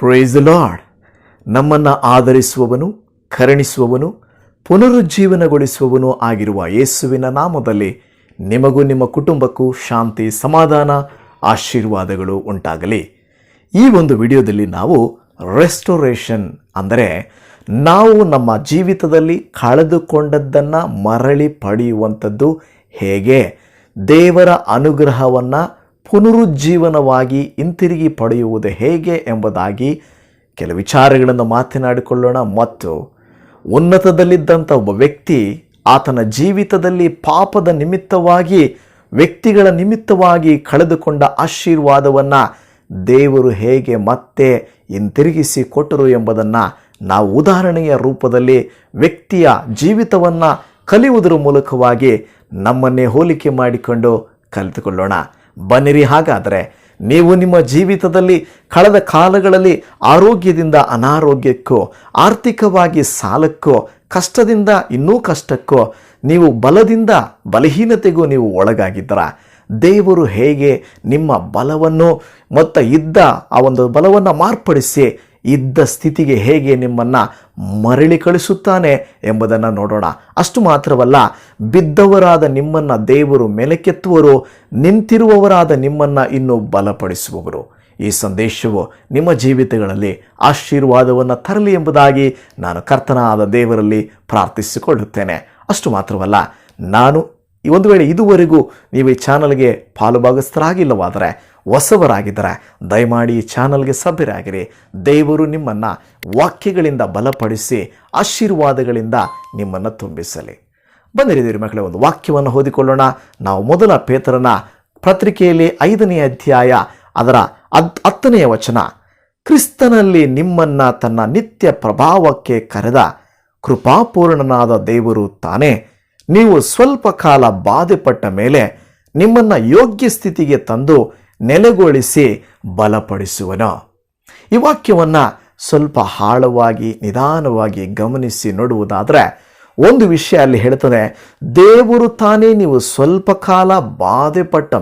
Praise the lord. ನಮ್ಮನ್ನು ಆದರಿಸುವವನು, ಕರುಣಿಸುವವನು, ಪುನರುಜ್ಜೀವನಗೊಳಿಸುವವನು ಆಗಿರುವ ಯೇಸುವಿನ ನಾಮದಲ್ಲಿ ನಿಮಗೂ ನಿಮ್ಮ ಕುಟುಂಬಕ್ಕೂ ಶಾಂತಿ, ಸಮಾಧಾನ, ಆಶೀರ್ವಾದಗಳು ಉಂಟಾಗಲಿ. ಈ ಒಂದು ವಿಡಿಯೋದಲ್ಲಿ ನಾವು ರೆಸ್ಟೋರೇಷನ್ ಅಂದರೆ ನಾವು ನಮ್ಮ ಜೀವಿತದಲ್ಲಿ ಕಳೆದುಕೊಂಡದ್ದನ್ನು ಮರಳಿ ಪಡೆಯುವಂಥದ್ದು ಹೇಗೆ, ದೇವರ ಅನುಗ್ರಹವನ್ನು ಪುನರುಜ್ಜೀವನವಾಗಿ ಹಿಂತಿರುಗಿ ಪಡೆಯುವುದು ಹೇಗೆ ಎಂಬುದಾಗಿ ಕೆಲವು ವಿಚಾರಗಳನ್ನು ಮಾತನಾಡಿಕೊಳ್ಳೋಣ. ಮತ್ತು ಉನ್ನತದಲ್ಲಿದ್ದಂಥ ಒಬ್ಬ ವ್ಯಕ್ತಿ ಆತನ ಜೀವಿತದಲ್ಲಿ ಪಾಪದ ನಿಮಿತ್ತವಾಗಿ, ವ್ಯಕ್ತಿಗಳ ನಿಮಿತ್ತವಾಗಿ ಕಳೆದುಕೊಂಡ ಆಶೀರ್ವಾದವನ್ನು ದೇವರು ಹೇಗೆ ಮತ್ತೆ ಹಿಂತಿರುಗಿಸಿ ಕೊಟ್ಟರು ಎಂಬುದನ್ನು ನಾವು ಉದಾಹರಣೆಯ ರೂಪದಲ್ಲಿ ವ್ಯಕ್ತಿಯ ಜೀವಿತವನ್ನು ಕಲಿಯುವುದರ ಮೂಲಕವಾಗಿ ನಮ್ಮನ್ನೇ ಹೋಲಿಕೆ ಮಾಡಿಕೊಂಡು ಕಲಿತುಕೊಳ್ಳೋಣ. ಬನ್ನಿರಿ, ಹಾಗಾದರೆ ನೀವು ನಿಮ್ಮ ಜೀವಿತದಲ್ಲಿ ಕಳೆದ ಕಾಲಗಳಲ್ಲಿ ಆರೋಗ್ಯದಿಂದ ಅನಾರೋಗ್ಯಕ್ಕೋ, ಆರ್ಥಿಕವಾಗಿ ಸಾಲಕ್ಕೋ, ಕಷ್ಟದಿಂದ ಇನ್ನೂ ಕಷ್ಟಕ್ಕೋ, ನೀವು ಬಲದಿಂದ ಬಲಹೀನತೆಗೂ ನೀವು ಒಳಗಾಗಿದ್ದರ ದೇವರು ಹೇಗೆ ನಿಮ್ಮ ಬಲವನ್ನು ಮತ್ತು ಇದ್ದ ಆ ಒಂದು ಬಲವನ್ನು ಮಾರ್ಪಡಿಸಿ ಇದ್ದ ಸ್ಥಿತಿಗೆ ಹೇಗೆ ನಿಮ್ಮನ್ನು ಮರಳಿ ಕಳಿಸುತ್ತಾನೆ ಎಂಬುದನ್ನು ನೋಡೋಣ. ಅಷ್ಟು ಮಾತ್ರವಲ್ಲ, ಬಿದ್ದವರಾದ ನಿಮ್ಮನ್ನು ದೇವರು ಮೇಲಕ್ಕೆತ್ತುವರು, ನಿಂತಿರುವವರಾದ ನಿಮ್ಮನ್ನು ಇನ್ನೂ ಬಲಪಡಿಸುವವರು. ಈ ಸಂದೇಶವು ನಿಮ್ಮ ಜೀವಿತಗಳಲ್ಲಿ ಆಶೀರ್ವಾದವನ್ನು ತರಲಿ ಎಂಬುದಾಗಿ ನಾನು ಕರ್ತನಾದ ದೇವರಲ್ಲಿ ಪ್ರಾರ್ಥಿಸಿಕೊಳ್ಳುತ್ತೇನೆ. ಅಷ್ಟು ಮಾತ್ರವಲ್ಲ, ನಾನು ಒಂದು ವೇಳೆ ಇದುವರೆಗೂ ನೀವು ಈ ಚಾನಲ್ಗೆ ಪಾಲುಭಾಗಸ್ಥರಾಗಿಲ್ಲವಾದರೆ, ಹೊಸವರಾಗಿದ್ದರೆ ದಯಮಾಡಿ ಈ ಚಾನಲ್ಗೆ ಸಭ್ಯರಾಗಿರಿ. ದೇವರು ನಿಮ್ಮನ್ನು ವಾಕ್ಯಗಳಿಂದ ಬಲಪಡಿಸಿ ಆಶೀರ್ವಾದಗಳಿಂದ ನಿಮ್ಮನ್ನು ತುಂಬಿಸಲಿ. ಬಂದಿರಿದ್ದೀರಿ ಮಕ್ಕಳೇ, ಒಂದು ವಾಕ್ಯವನ್ನು ಓದಿಕೊಳ್ಳೋಣ. ನಾವು ಮೊದಲ ಪೇತ್ರನ ಪತ್ರಿಕೆಯಲ್ಲಿ 5ನೇ ಅಧ್ಯಾಯ ಅದರ 10ನೇ ವಚನ. ಕ್ರಿಸ್ತನಲ್ಲಿ ನಿಮ್ಮನ್ನು ತನ್ನ ನಿತ್ಯ ಪ್ರಭಾವಕ್ಕೆ ಕರೆದ ಕೃಪಾಪೂರ್ಣನಾದ ದೇವರು ತಾನೇ ನೀವು ಸ್ವಲ್ಪ ಕಾಲ ಬಾಧೆಪಟ್ಟ ಮೇಲೆ ನಿಮ್ಮನ್ನು ಯೋಗ್ಯ ಸ್ಥಿತಿಗೆ ತಂದು ನೆಲೆಗೊಳಿಸಿ ಬಲಪಡಿಸುವನು. ಈ ವಾಕ್ಯವನ್ನು ಸ್ವಲ್ಪ ಆಳವಾಗಿ ನಿಧಾನವಾಗಿ ಗಮನಿಸಿ ನೋಡುವುದಾದರೆ ಒಂದು ವಿಷಯ ಅಲ್ಲಿ ಹೇಳ್ತದೆ, ದೇವರು ತಾನೇ ನೀವು ಸ್ವಲ್ಪ ಕಾಲ ಬಾಧೆಪಟ್ಟ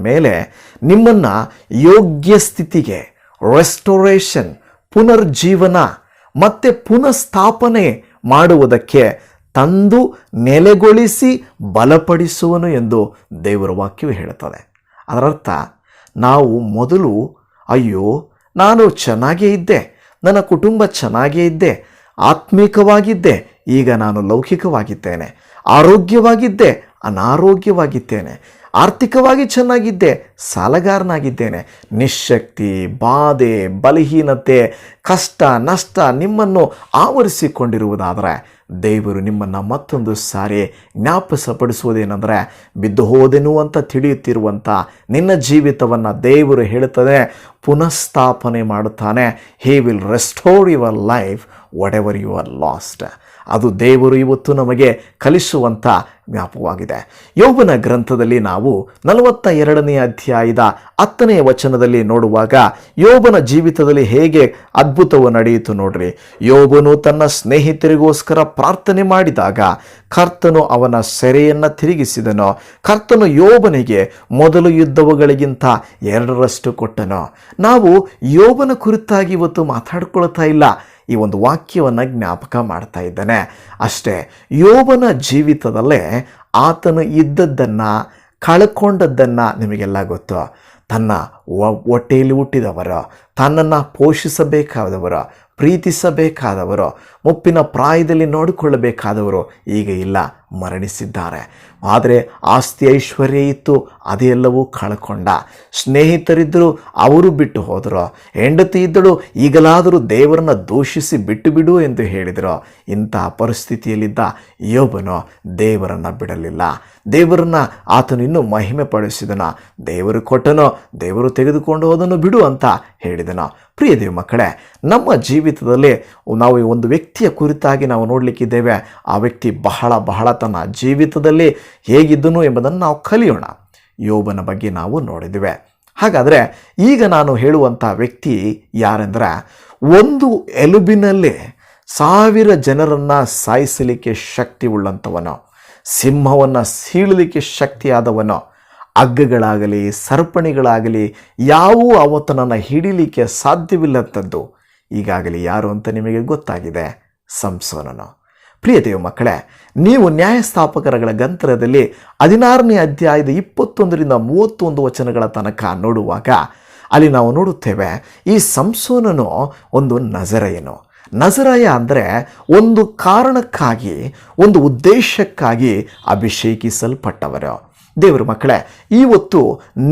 ಮೇಲೆ ನಿಮ್ಮನ್ನು ಯೋಗ್ಯ ಸ್ಥಿತಿಗೆ, ರೆಸ್ಟೋರೇಷನ್, ಪುನರ್ಜೀವನ ಮತ್ತೆ ಪುನಃಸ್ಥಾಪನೆ ಮಾಡುವುದಕ್ಕೆ ತಂದು ನೆಲೆಗೊಳಿಸಿ ಬಲಪಡಿಸುವನು ಎಂದು ದೇವರ ವಾಕ್ಯವು ಹೇಳುತ್ತದೆ. ಅದರರ್ಥ ನಾವು ಮೊದಲು ಅಯ್ಯೋ ನಾನು ಚೆನ್ನಾಗೇ ಇದ್ದೆ, ನನ್ನ ಕುಟುಂಬ ಚೆನ್ನಾಗೇ ಇದ್ದೆ, ಆತ್ಮೀಕವಾಗಿದ್ದೆ, ಈಗ ನಾನು ಲೌಕಿಕವಾಗಿದ್ದೇನೆ, ಆರೋಗ್ಯವಾಗಿದ್ದೆ, ಅನಾರೋಗ್ಯವಾಗಿದ್ದೇನೆ, ಆರ್ಥಿಕವಾಗಿ ಚೆನ್ನಾಗಿದ್ದೆ, ಸಾಲಗಾರನಾಗಿದ್ದೇನೆ, ನಿಶ್ಶಕ್ತಿ, ಬಾಧೆ, ಬಲಹೀನತೆ, ಕಷ್ಟ, ನಷ್ಟ ನಿಮ್ಮನ್ನು ಆವರಿಸಿಕೊಂಡಿರುವುದಾದರೆ ದೇವರು ನಿಮ್ಮನ್ನು ಮತ್ತೊಂದು ಸಾರಿ ಜ್ಞಾಪಿಸಪಡಿಸುವುದೇನೆಂದರೆ, ಬಿದ್ದು ಹೋದೆನು ಅಂತ ತಿಳಿಯುತ್ತಿರುವಂಥ ನಿನ್ನ ಜೀವಿತವನ್ನು ದೇವರು ಹೇಳುತ್ತದೆ ಪುನಃಸ್ಥಾಪನೆ ಮಾಡುತ್ತಾನೆ. He will restore your life whatever you are lost. ಅದು ದೇವರು ಇವತ್ತು ನಮಗೆ ಕಲಿಸುವಂಥ ಜ್ಞಾಪಕವಾಗಿದೆ. ಯೋಬನ ಗ್ರಂಥದಲ್ಲಿ ನಾವು 42ನೇ ಅಧ್ಯಾಯದ 10ನೇ ವಚನದಲ್ಲಿ ನೋಡುವಾಗ ಯೋಬನ ಜೀವಿತದಲ್ಲಿ ಹೇಗೆ ಅದ್ಭುತವು ನಡೆಯಿತು ನೋಡ್ರಿ. ಯೋಬನು ತನ್ನ ಸ್ನೇಹಿತರಿಗೋಸ್ಕರ ಪ್ರಾರ್ಥನೆ ಮಾಡಿದಾಗ ಕರ್ತನು ಅವನ ಸೆರೆಯನ್ನು ತಿರುಗಿಸಿದನು. ಕರ್ತನು ಯೋಬನಿಗೆ ಮೊದಲು ಯುದ್ಧವುಗಳಿಗಿಂತ 2ರಷ್ಟು ಕೊಟ್ಟನು. ನಾವು ಯೋಬನ ಕುರಿತಾಗಿ ಇವತ್ತು ಮಾತಾಡ್ಕೊಳ್ತಾ ಇಲ್ಲ, ಈ ಒಂದು ವಾಕ್ಯವನ್ನು ಜ್ಞಾಪಕ ಮಾಡ್ತಾ ಇದ್ದಾನೆ ಅಷ್ಟೇ. ಯೋಬನ ಜೀವಿತದಲ್ಲೇ ಆತನು ಇದ್ದದ್ದನ್ನು, ಕಳ್ಕೊಂಡದ್ದನ್ನು ನಿಮಗೆಲ್ಲ ಗೊತ್ತು. ತನ್ನ ಹೊಟ್ಟೆಯಲ್ಲಿ ಹುಟ್ಟಿದವರು, ತನ್ನನ್ನು ಪೋಷಿಸಬೇಕಾದವರು, ಪ್ರೀತಿಸಬೇಕಾದವರು, ಮುಪ್ಪಿನ ಪ್ರಾಯದಲ್ಲಿ ನೋಡಿಕೊಳ್ಳಬೇಕಾದವರು ಈಗ ಇಲ್ಲ, ಮರಣಿಸಿದ್ದಾರೆ. ಆದರೆ ಆಸ್ತಿ ಐಶ್ವರ್ಯ ಇತ್ತು, ಅದೆಲ್ಲವೂ ಕಳ್ಕೊಂಡ. ಸ್ನೇಹಿತರಿದ್ದರು, ಅವರು ಬಿಟ್ಟು ಹೋದರು. ಹೆಂಡತಿ ಇದ್ದಳು, ಈಗಲಾದರೂ ದೇವರನ್ನು ದೂಷಿಸಿ ಬಿಟ್ಟು ಬಿಡು ಎಂದು ಹೇಳಿದರು. ಇಂತಹ ಪರಿಸ್ಥಿತಿಯಲ್ಲಿದ್ದ ಯೋಬನು ದೇವರನ್ನು ಬಿಡಲಿಲ್ಲ. ದೇವರನ್ನು ಆತನು ಇನ್ನೂ ಮಹಿಮೆ ಪಡಿಸಿದನು. ದೇವರು ಕೊಟ್ಟನೋ, ದೇವರು ತೆಗೆದುಕೊಂಡು ಹೋದನು, ಬಿಡು ಅಂತ ಹೇಳಿದನು. ಪ್ರಿಯ ದೇವ ಮಕ್ಕಳೇ, ನಮ್ಮ ಜೀವಿತದಲ್ಲಿ ನಾವು ಒಂದು ವ್ಯಕ್ತಿಯ ಕುರಿತಾಗಿ ನಾವು ನೋಡಲಿಕ್ಕಿದ್ದೇವೆ. ಆ ವ್ಯಕ್ತಿ ಬಹಳ ತನ್ನ ಜೀವಿತದಲ್ಲಿ ಹೇಗಿದ್ದನು ಎಂಬುದನ್ನು ನಾವು ಕಲಿಯೋಣ. ಯೋಬನ ಬಗ್ಗೆ ನಾವು ನೋಡಿದ್ದೇವೆ. ಹಾಗಾದರೆ ಈಗ ನಾನು ಹೇಳುವಂಥ ವ್ಯಕ್ತಿ ಯಾರೆಂದರೆ, ಒಂದು ಎಲುಬಿನಲ್ಲಿ 1000 ಜನರನ್ನು ಸಾಯಿಸಲಿಕ್ಕೆ ಶಕ್ತಿ ಉಳ್ಳಂಥವನು, ಸಿಂಹವನ್ನು ಸೀಳಲಿಕ್ಕೆ ಶಕ್ತಿಯಾದವನು, ಹಗ್ಗಗಳಾಗಲಿ ಸರಪಣಿಗಳಾಗಲಿ ಯಾವುವು ಆತನನ್ನು ಹಿಡಿಲಿಕ್ಕೆ ಸಾಧ್ಯವಿಲ್ಲಂಥದ್ದು ಈಗಾಗಲೇ ಯಾರು ಅಂತ ನಿಮಗೆ ಗೊತ್ತಾಗಿದೆ, ಸಂಸೋನನು. ಪ್ರಿಯ ದೇವ ಮಕ್ಕಳೇ, ನೀವು ನ್ಯಾಯಸ್ಥಾಪಕರಗಳ ಗ್ರಂಥದಲ್ಲಿ 16ನೇ ಅಧ್ಯಾಯದ 21ರಿಂದ 31 ವಚನಗಳ ತನಕ ನೋಡುವಾಗ ಅಲ್ಲಿ ನಾವು ನೋಡುತ್ತೇವೆ, ಈ ಸಂಸೋನನು ಒಂದು ನಜರೇಯನು. ನಜರಾಯ ಅಂದರೆ ಒಂದು ಕಾರಣಕ್ಕಾಗಿ, ಒಂದು ಉದ್ದೇಶಕ್ಕಾಗಿ ಅಭಿಷೇಕಿಸಲ್ಪಟ್ಟವರು. ದೇವರ ಮಕ್ಕಳೇ, ಇವತ್ತು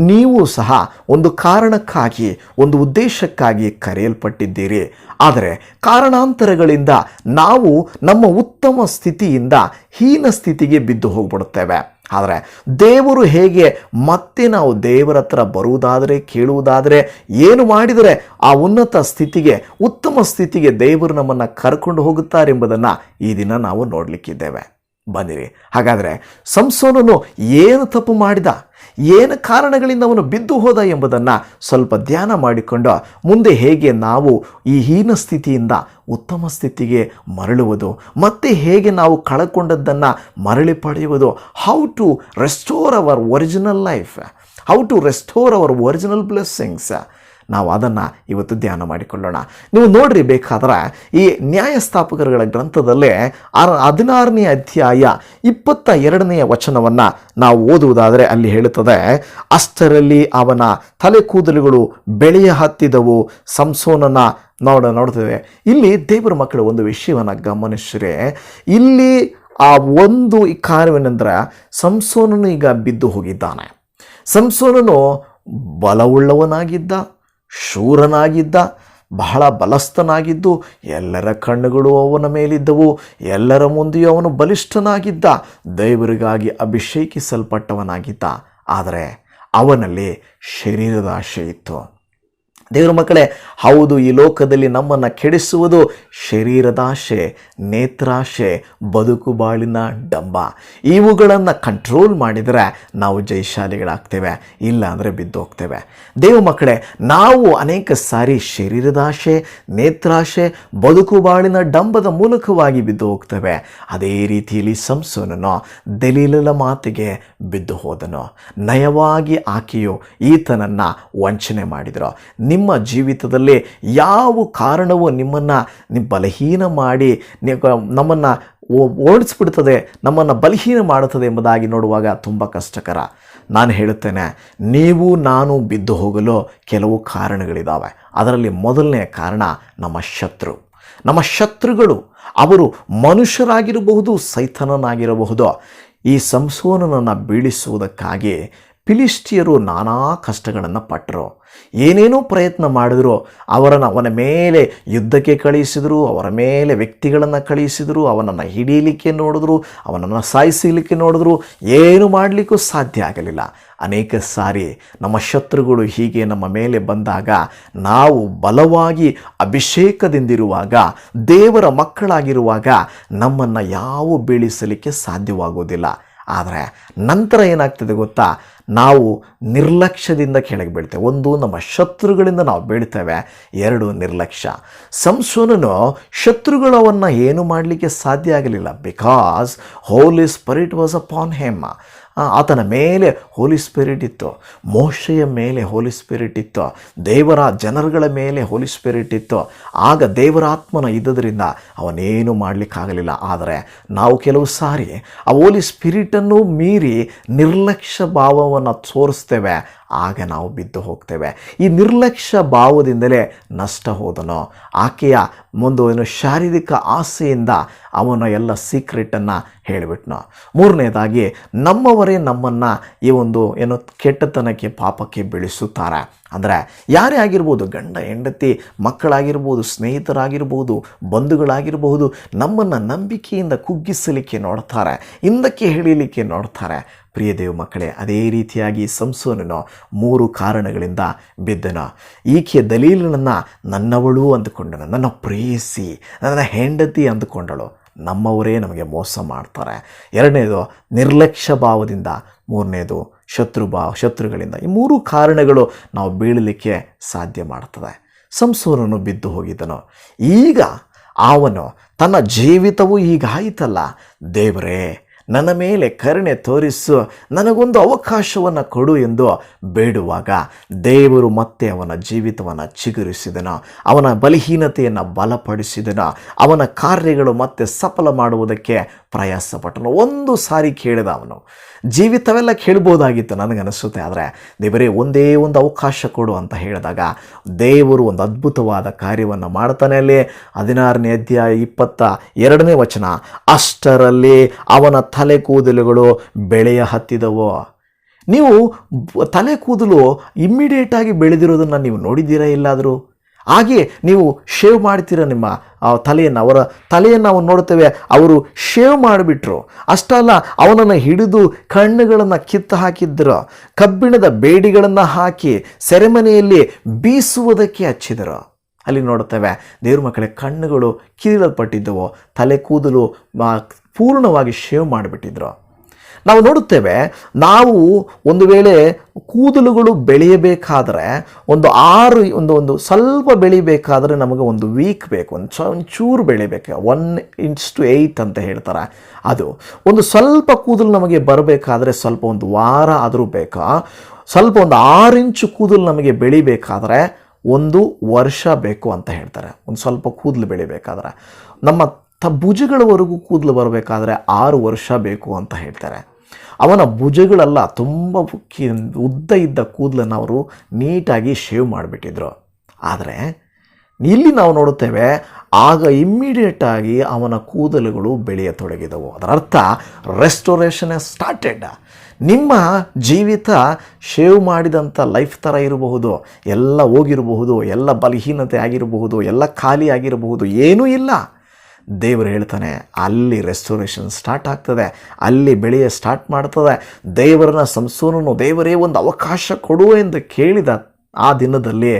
ನೀವು ಸಹ ಒಂದು ಕಾರಣಕ್ಕಾಗಿ, ಒಂದು ಉದ್ದೇಶಕ್ಕಾಗಿ ಕರೆಯಲ್ಪಟ್ಟಿದ್ದೀರಿ. ಆದರೆ ಕಾರಣಾಂತರಗಳಿಂದ ನಾವು ನಮ್ಮ ಉತ್ತಮ ಸ್ಥಿತಿಯಿಂದ ಹೀನ ಸ್ಥಿತಿಗೆ ಬಿದ್ದು ಹೋಗ್ಬಿಡುತ್ತೇವೆ. ಆದರೆ ದೇವರು ಹೇಗೆ ಮತ್ತೆ ನಾವು ದೇವರ ಹತ್ರ ಬರುವುದಾದರೆ, ಕೇಳುವುದಾದರೆ, ಏನು ಮಾಡಿದರೆ ಆ ಉನ್ನತ ಸ್ಥಿತಿಗೆ, ಉತ್ತಮ ಸ್ಥಿತಿಗೆ ದೇವರು ನಮ್ಮನ್ನು ಕರ್ಕೊಂಡು ಹೋಗುತ್ತಾರೆಂಬುದನ್ನು ಈ ದಿನ ನಾವು ನೋಡಲಿಕ್ಕಿದ್ದೇವೆ. ಬನ್ನಿರಿ, ಹಾಗಾದರೆ ಸಂಸೋನನು ಏನು ತಪ್ಪು ಮಾಡಿದ, ಏನು ಕಾರಣಗಳಿಂದ ಅವನು ಬಿದ್ದು ಹೋದ ಎಂಬುದನ್ನು ಸ್ವಲ್ಪ ಧ್ಯಾನ ಮಾಡಿಕೊಂಡು ಮುಂದೆ ಹೇಗೆ ನಾವು ಈ ಹೀನ ಸ್ಥಿತಿಯಿಂದ ಉತ್ತಮ ಸ್ಥಿತಿಗೆ ಮರಳುವುದು, ಮತ್ತೆ ಹೇಗೆ ನಾವು ಕಳಕೊಂಡದ್ದನ್ನು ಮರಳಿ ಪಡೆಯುವುದು, how to restore our original life, how to restore our original blessings, ನಾವು ಅದನ್ನು ಇವತ್ತು ಧ್ಯಾನ ಮಾಡಿಕೊಳ್ಳೋಣ. ನೀವು ನೋಡ್ರಿ, ಬೇಕಾದ್ರೆ ಈ ನ್ಯಾಯಸ್ಥಾಪಕರುಗಳ ಗ್ರಂಥದಲ್ಲೇ 16ನೇ ಅಧ್ಯಾಯ 22ನೇ ವಚನವನ್ನು ನಾವು ಓದುವುದಾದರೆ ಅಲ್ಲಿ ಹೇಳುತ್ತದೆ, ಅಷ್ಟರಲ್ಲಿ ಅವನ ತಲೆ ಕೂದಲುಗಳು ಬೆಳೆಯ ಹತ್ತಿದವು. ಸಂಸೋನನ ನೋಡ್ತೇವೆ. ಇಲ್ಲಿ ದೇವರ ಮಕ್ಕಳು ಒಂದು ವಿಷಯವನ್ನು ಗಮನಿಸಿದ್ರೆ, ಇಲ್ಲಿ ಆ ಒಂದು ಈ ಕಾರ್ಯವೇನೆಂದರೆ, ಸಂಸೋನನು ಈಗ ಬಿದ್ದು ಹೋಗಿದ್ದಾನೆ. ಸಂಸೋನನು ಬಲವುಳ್ಳವನಾಗಿದ್ದ, ಶೂರನಾಗಿದ್ದ, ಬಹಳ ಬಲಸ್ಥನಾಗಿದ್ದು, ಎಲ್ಲರ ಕಣ್ಣುಗಳು ಅವನ ಮೇಲಿದ್ದವು, ಎಲ್ಲರ ಮುಂದೆಯೂ ಅವನು ಬಲಿಷ್ಠನಾಗಿದ್ದ, ದೇವರಿಗಾಗಿ ಅಭಿಷೇಕಿಸಲ್ಪಟ್ಟವನಾಗಿದ್ದ. ಆದರೆ ಅವನಲ್ಲಿ ಶರೀರದ ಆಶೆ ಇತ್ತು. ದೇವರ ಮಕ್ಕಳೇ, ಹೌದು, ಈ ಲೋಕದಲ್ಲಿ ನಮ್ಮನ್ನು ಕೆಡಿಸುವುದು ಶರೀರದಾಶೆ, ನೇತ್ರಾಶೆ, ಬದುಕು ಬಾಳಿನ ಡಂಬ. ಇವುಗಳನ್ನು ಕಂಟ್ರೋಲ್ ಮಾಡಿದರೆ ನಾವು ಜಯಶಾಲಿಗಳಾಗ್ತೇವೆ, ಇಲ್ಲ ಅಂದರೆ ಬಿದ್ದು ಹೋಗ್ತೇವೆ. ದೇವ ಮಕ್ಕಳೇ, ನಾವು ಅನೇಕ ಸಾರಿ ಶರೀರದಾಶೆ, ನೇತ್ರಾಶೆ, ಬದುಕು ಬಾಳಿನ ಡಂಬದ ಮೂಲಕವಾಗಿ ಬಿದ್ದು ಹೋಗ್ತೇವೆ. ಅದೇ ರೀತಿಯಲ್ಲಿ ಸಂಸೋನನು ದಲೀಲಳ ಮಾತಿಗೆ ಬಿದ್ದು ಹೋದನು. ನಯವಾಗಿ ಆಕೆಯು ಈತನನ್ನು ವಂಚನೆ ಮಾಡಿದರು. ನಿಮ್ಮ ಜೀವಿತದಲ್ಲಿ ಯಾವ ಕಾರಣವೂ ನಿಮ್ಮನ್ನು ಬಲಹೀನ ಮಾಡಿ ನಮ್ಮನ್ನು ಓಡಿಸ್ಬಿಡ್ತದೆ, ನಮ್ಮನ್ನು ಬಲಹೀನ ಮಾಡುತ್ತದೆ ಎಂಬುದಾಗಿ ನೋಡುವಾಗ ತುಂಬ ಕಷ್ಟಕರ. ನಾನು ಹೇಳುತ್ತೇನೆ, ನೀವು ನಾನು ಬಿದ್ದು ಹೋಗಲು ಕೆಲವು ಕಾರಣಗಳಿದ್ದಾವೆ. ಅದರಲ್ಲಿ ಮೊದಲನೇ ಕಾರಣ ನಮ್ಮ ಶತ್ರು. ನಮ್ಮ ಶತ್ರುಗಳು, ಅವರು ಮನುಷ್ಯರಾಗಿರಬಹುದು, ಸೈತಾನನಾಗಿರಬಹುದು. ಈ ಸಂಸೋನನನ್ನು ಬೀಳಿಸುವುದಕ್ಕಾಗಿ ಫಿಲಿಷ್ಟಿಯರು ನಾನಾ ಕಷ್ಟಗಳನ್ನು ಪಟ್ಟರು. ಏನೇನೋ ಪ್ರಯತ್ನ ಮಾಡಿದ್ರು. ಅವನ ಮೇಲೆ ಯುದ್ಧಕ್ಕೆ ಕಳಿಸಿದರು, ಅವರ ಮೇಲೆ ವ್ಯಕ್ತಿಗಳನ್ನು ಕಳಿಸಿದರು, ಅವನನ್ನು ಹಿಡೀಲಿಕ್ಕೆ ನೋಡಿದ್ರು, ಅವನನ್ನು ಸಾಯಿಸಲಿಕ್ಕೆ ನೋಡಿದ್ರು. ಏನು ಮಾಡಲಿಕ್ಕೂ ಸಾಧ್ಯ ಆಗಲಿಲ್ಲ. ಅನೇಕ ಸಾರಿ ನಮ್ಮ ಶತ್ರುಗಳು ಹೀಗೆ ನಮ್ಮ ಮೇಲೆ ಬಂದಾಗ, ನಾವು ಬಲವಾಗಿ ಅಭಿಷೇಕದಿಂದಿರುವಾಗ, ದೇವರ ಮಕ್ಕಳಾಗಿರುವಾಗ ನಮ್ಮನ್ನು ಯಾವ ಬೀಳಿಸಲಿಕ್ಕೆ ಸಾಧ್ಯವಾಗುವುದಿಲ್ಲ. ಆದರೆ ನಂತರ ಏನಾಗ್ತದೆ ಗೊತ್ತಾ, ನಾವು ನಿರ್ಲಕ್ಷ್ಯದಿಂದ ಕೆಳಗೆ ಬೀಳ್ತೇವೆ. ಒಂದು, ನಮ್ಮ ಶತ್ರುಗಳಿಂದ ನಾವು ಬೀಳ್ತೇವೆ. ಎರಡು, ನಿರ್ಲಕ್ಷ್ಯ. ಸಂಸೋನನು ಶತ್ರುಗಳವನ್ನು ಏನು ಮಾಡಲಿಕ್ಕೆ ಸಾಧ್ಯ ಆಗಲಿಲ್ಲ. Because Holy Spirit was upon him. ಆತನ ಮೇಲೆ ಹೋಲಿ ಸ್ಪಿರಿಟ್ ಇತ್ತು, ಮೋಶೆಯ ಮೇಲೆ ಹೋಲಿ ಸ್ಪಿರಿಟ್ ಇತ್ತು, ದೇವರ ಜನರುಗಳ ಮೇಲೆ ಹೋಲಿ ಸ್ಪಿರಿಟ್ ಇತ್ತು. ಆಗ ದೇವರ ಆತ್ಮನ ಇದ್ದದರಿಂದ ಅವನೇನು ಮಾಡಲಿಕ್ಕಾಗಲಿಲ್ಲ. ಆದರೆ ನಾವು ಕೆಲವು ಸಾರಿ ಆ ಹೋಲಿ ಸ್ಪಿರಿಟನ್ನು ಮೀರಿ ನಿರ್ಲಕ್ಷ್ಯ ಭಾವವನ್ನು ತೋರಿಸ್ತೇವೆ, ಆಗ ನಾವು ಬಿದ್ದು ಹೋಗ್ತೇವೆ. ಈ ನಿರ್ಲಕ್ಷ್ಯ ಭಾವದಿಂದಲೇ ನಷ್ಟ ಹೋದನು. ಆಕೆಯ ಒಂದು ಶಾರೀರಿಕ ಆಸೆಯಿಂದ ಅವನ ಎಲ್ಲ ಸೀಕ್ರೆಟನ್ನು ಹೇಳಿಬಿಟ್ನು. ಮೂರನೇದಾಗಿ, ನಮ್ಮವರೇ ನಮ್ಮನ್ನು ಈ ಒಂದು ಕೆಟ್ಟತನಕ್ಕೆ, ಪಾಪಕ್ಕೆ ಬೆಳೆಸುತ್ತಾರೆ. ಅಂದರೆ ಯಾರೇ ಆಗಿರ್ಬೋದು, ಗಂಡ ಹೆಂಡತಿ, ಮಕ್ಕಳಾಗಿರ್ಬೋದು, ಸ್ನೇಹಿತರಾಗಿರ್ಬೋದು, ಬಂಧುಗಳಾಗಿರ್ಬೋದು, ನಮ್ಮನ್ನು ನಂಬಿಕೆಯಿಂದ ಕುಗ್ಗಿಸಲಿಕ್ಕೆ ನೋಡ್ತಾರೆ, ಹಿಂದಕ್ಕೆ ಎಳೆಯಲಿಕ್ಕೆ ನೋಡ್ತಾರೆ. ಪ್ರಿಯ ದೇವ ಮಕ್ಕಳೇ, ಅದೇ ರೀತಿಯಾಗಿ ಸಂಸೋನನು 3 ಕಾರಣಗಳಿಂದ ಬಿದ್ದನು. ಈಕೆಯ ದಲೀಲನನ್ನು ನನ್ನವಳು ಅಂದುಕೊಂಡನು, ನನ್ನ ಪ್ರೇಯಸಿ, ನನ್ನ ಹೆಂಡತಿ ಅಂದುಕೊಂಡಳು. ನಮ್ಮವರೇ ನಮಗೆ ಮೋಸ ಮಾಡ್ತಾರೆ. ಎರಡನೇದು ನಿರ್ಲಕ್ಷ್ಯ ಭಾವದಿಂದ, ಮೂರನೇದು ಶತ್ರುಗಳಿಂದ. ಈ 3 ಕಾರಣಗಳು ನಾವು ಬೀಳಲಿಕ್ಕೆ ಸಾಧ್ಯ ಮಾಡ್ತದೆ. ಸಂಸೋನನು ಬಿದ್ದು ಹೋಗಿದ್ದನು. ಈಗ ಅವನು ತನ್ನ ಜೀವಿತವೂ ಹೀಗಾಯಿತಲ್ಲ, ದೇವರೇ ನನ್ನ ಮೇಲೆ ಕರುಣೆ ತೋರಿಸು, ನನಗೊಂದು ಅವಕಾಶವನ್ನು ಕೊಡು ಎಂದು ಬೇಡುವಾಗ ದೇವರು ಮತ್ತೆ ಅವನ ಜೀವಿತವನ್ನು ಚಿಗುರಿಸಿದನು, ಅವನ ಬಲಹೀನತೆಯನ್ನು ಬಲಪಡಿಸಿದನು, ಅವನ ಕಾರ್ಯಗಳು ಮತ್ತೆ ಸಫಲ ಮಾಡುವುದಕ್ಕೆ ಪ್ರಯಾಸಪಟ್ಟನು. ಒಂದು ಸಾರಿ ಕೇಳಿದ ಅವನು, ಜೀವಿತವೆಲ್ಲ ಕೇಳ್ಬೋದಾಗಿತ್ತು ನನಗನ್ನಿಸುತ್ತೆ, ಆದರೆ ದೇವರೇ ಒಂದೇ ಒಂದು ಅವಕಾಶ ಕೊಡು ಅಂತ ಹೇಳಿದಾಗ ದೇವರು ಒಂದು ಅದ್ಭುತವಾದ ಕಾರ್ಯವನ್ನು ಮಾಡ್ತಾನೆ. ಅಲ್ಲಿ 16ನೇ ಅಧ್ಯಾಯ 22ನೇ ವಚನ, ಅಷ್ಟರಲ್ಲಿ ಅವನ ತಲೆ ಕೂದಲುಗಳು ಬೆಳೆಯ ಹತ್ತಿದವು. ನೀವು ತಲೆ ಕೂದಲು ಇಮ್ಮಿಡಿಯೇಟಾಗಿ ಬೆಳೆದಿರೋದನ್ನು ನೀವು ನೋಡಿದ್ದೀರಾ ಎಲ್ಲಾದರೂ? ಹಾಗೆ ನೀವು ಶೇವ್ ಮಾಡ್ತೀರ ನಿಮ್ಮ ತಲೆಯನ್ನು, ಅವರ ತಲೆಯನ್ನು ನಾವು ನೋಡ್ತೇವೆ, ಅವರು ಶೇವ್ ಮಾಡಿಬಿಟ್ರು. ಅಷ್ಟಲ್ಲ, ಅವನನ್ನು ಹಿಡಿದು ಕಣ್ಣುಗಳನ್ನು ಕಿತ್ತು ಹಾಕಿದ್ರು, ಕಬ್ಬಿಣದ ಬೇಡಿಗಳನ್ನು ಹಾಕಿ ಸೆರೆಮನೆಯಲ್ಲಿ ಬೀಸುವುದಕ್ಕೆ ಹಚ್ಚಿದರು. ಅಲ್ಲಿ ನೋಡ್ತೇವೆ ದೇವ್ರ ಮಕ್ಕಳೇ, ಕಣ್ಣುಗಳು ಕೀಳಲ್ಪಟ್ಟಿದ್ದವು, ತಲೆ ಕೂದಲು ಪೂರ್ಣವಾಗಿ ಶೇವ್ ಮಾಡಿಬಿಟ್ಟಿದ್ರು. ನಾವು ನೋಡುತ್ತೇವೆ, ನಾವು ಒಂದು ವೇಳೆ ಕೂದಲುಗಳು ಬೆಳೆಯಬೇಕಾದ್ರೆ ಒಂದು ಸ್ವಲ್ಪ ಬೆಳಿಬೇಕಾದ್ರೆ ನಮಗೆ ಒಂದು ವೀಕ್ ಬೇಕು, ಒಂಚೂರು ಬೆಳಿಬೇಕು, 1:8 ಅಂತ ಹೇಳ್ತಾರೆ. ಅದು ಒಂದು ಸ್ವಲ್ಪ ಕೂದಲು ನಮಗೆ ಬರಬೇಕಾದ್ರೆ ಸ್ವಲ್ಪ ಒಂದು ವಾರ ಆದರೂ ಬೇಕಾ, ಸ್ವಲ್ಪ ಒಂದು 6 ಇಂಚು ಕೂದಲು ನಮಗೆ ಬೆಳಿಬೇಕಾದ್ರೆ 1 ವರ್ಷ ಬೇಕು ಅಂತ ಹೇಳ್ತಾರೆ. ಒಂದು ಸ್ವಲ್ಪ ಕೂದಲು ಬೆಳಿಬೇಕಾದ್ರೆ ನಮ್ಮ ಭುಜಗಳವರೆಗೂ ಕೂದಲು ಬರಬೇಕಾದ್ರೆ 6 ವರ್ಷ ಬೇಕು ಅಂತ ಹೇಳ್ತಾರೆ. ಅವನ ಭುಜಗಳೆಲ್ಲ ತುಂಬ ಉದ್ದ ಇದ್ದ ಕೂದಲನ್ನು ಅವರು ನೀಟಾಗಿ ಶೇವ್ ಮಾಡಿಬಿಟ್ಟಿದ್ರು. ಆದರೆ ಇಲ್ಲಿ ನಾವು ನೋಡುತ್ತೇವೆ, ಆಗ ಇಮ್ಮಿಡಿಯೇಟಾಗಿ ಅವನ ಕೂದಲುಗಳು ಬೆಳೆಯತೊಡಗಿದವು. ಅದರ ಅರ್ಥ ರೆಸ್ಟೋರೇಷನ್ ಸ್ಟಾರ್ಟೆಡ್. ನಿಮ್ಮ ಜೀವಿತ ಶೇವ್ ಮಾಡಿದಂಥ ಲೈಫ್ ಥರ ಇರಬಹುದು, ಎಲ್ಲ ಹೋಗಿರಬಹುದು, ಎಲ್ಲ ಬಲಹೀನತೆ ಆಗಿರಬಹುದು, ಎಲ್ಲ ಖಾಲಿ ಆಗಿರಬಹುದು, ಏನೂ ಇಲ್ಲ. ದೇವರು ಹೇಳ್ತಾನೆ, ಅಲ್ಲಿ ರೆಸ್ಟೋರೇಷನ್ ಸ್ಟಾರ್ಟ್ ಆಗ್ತದೆ, ಅಲ್ಲಿ ಬೆಳೆಯ ಸ್ಟಾರ್ಟ್ ಮಾಡ್ತದೆ. ದೇವರನ್ನ ಸಂಸೋನನು ದೇವರೇ ಒಂದು ಅವಕಾಶ ಕೊಡು ಎಂದು ಕೇಳಿದ ಆ ದಿನದಲ್ಲಿ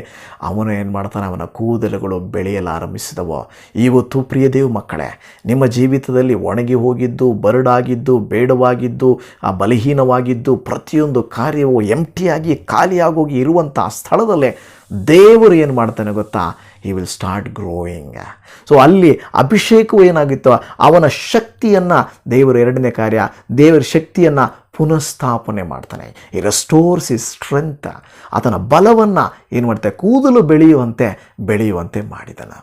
ಅವನು ಏನು ಮಾಡ್ತಾನೆ, ಅವನ ಕೂದಲುಗಳು ಬೆಳೆಯಲಾರಂಭಿಸಿದವು. ಇವತ್ತು ಪ್ರಿಯ ದೇವ ಮಕ್ಕಳೇ, ನಿಮ್ಮ ಜೀವಿತದಲ್ಲಿ ಒಣಗಿ ಹೋಗಿದ್ದು, ಬರಡಾಗಿದ್ದು, ಬೇಡವಾಗಿದ್ದು, ಬಲಹೀನವಾಗಿದ್ದು, ಪ್ರತಿಯೊಂದು ಕಾರ್ಯವು ಎಂಟಿಯಾಗಿ ಖಾಲಿಯಾಗೋಗಿ ಇರುವಂಥ ಸ್ಥಳದಲ್ಲೇ ದೇವರು ಏನು ಮಾಡ್ತಾನೆ ಗೊತ್ತಾ, he will start growing. So ಅಲ್ಲಿ ಅಭಿಷೇಕವು ಏನಾಗಿತ್ತು, ಅವನ ಶಕ್ತಿಯನ್ನು ದೇವರು, 2ನೇ ಕಾರ್ಯ, ದೇವರ ಶಕ್ತಿಯನ್ನು ಪುನಃಸ್ಥಾಪನೆ ಮಾಡ್ತಾನೆ. ಈ ರೆಸ್ಟೋರ್ಸ್ ಇಸ್ ಸ್ಟ್ರೆಂತ್. ಆತನ ಬಲವನ್ನು ಏನು ಮಾಡ್ತಾರೆ, ಕೂದಲು ಬೆಳೆಯುವಂತೆ ಮಾಡಿದನು.